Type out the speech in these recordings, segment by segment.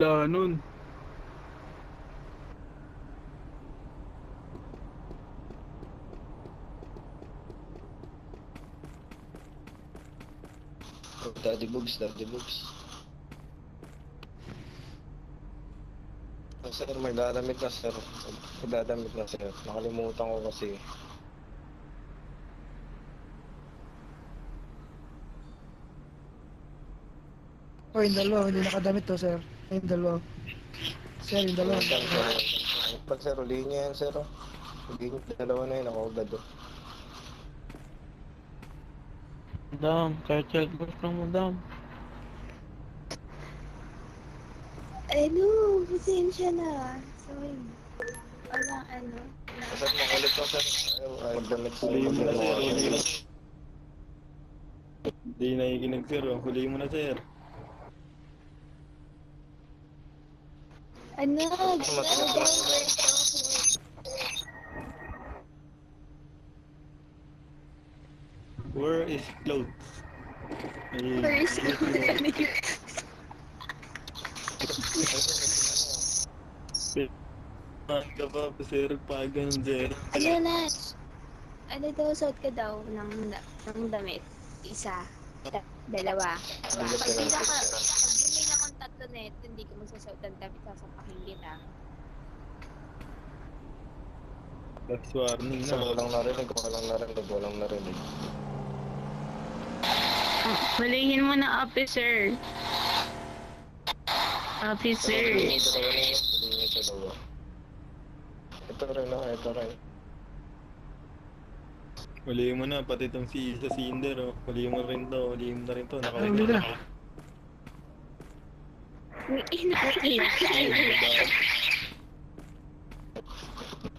Wala nun. Daddy Bugs, Daddy Bugs. Sir, may dadamit na sir. May dadamit na sir. Nakalimutan ko kasi. Oh, yung dalawa, hindi nakadamit to, sir. Yung dalawa. Sir, yung dalawa. Pag sir, ulihin niya yan sir. Ulihin niya dalawa na yun. Ako agad. Madam, kahit cellphone lang madam. Ano, pasensya na. Sorry. Walang ano. Sir, makulit ko sir. Ayaw damit sa Huliin mo na sir, mga huliin mo. Hindi nakikinig sir, oh. Huliin mo na sir. Ano? Where is clothes? Ay, First, ka pa, sir, pag ganun sir. ano na? Ano daw, suot ka daw ng damit? Isa. Dalawa. Pag bumili kang tatlo net, hindi ka magsasuot ng damit, sasampakin kita. That's warning Sir, na. walang narinig. Walang narinig. Hulihin mo na, officer. Officer. Hulihin niya sa dalawa. Ito rin na, ito rin. Huliin mo na, pati itong sa Cinder, oh. Huliin mo rin to, huliin mo na rin to. Huli na.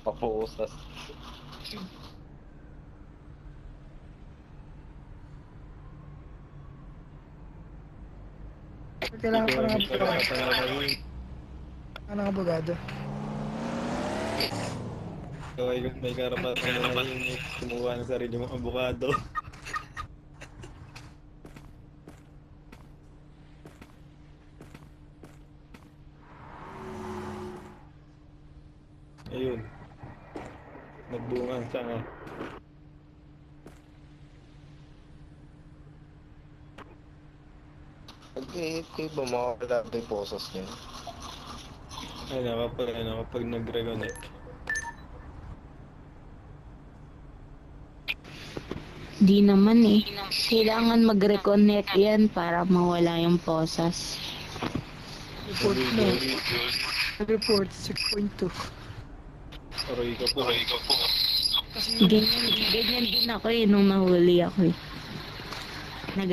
Papuusas. Kailangan pa ng Ito, abogado. Ano ng abogado? ikaw ay may karapatan na ngayon kumuha ng sarili mong abogado. Ayun. Nagbunga ang sanga. Pag-ihit kayo ba makakala yung posas niya? Kapag nag-reconnect. Di naman eh. Kailangan mag-reconnect yan para mawala yung posas. Report na. Report, 6.2. Aroy ka po. Kasi Ganyan din ako eh nung nahuli ako eh. Nag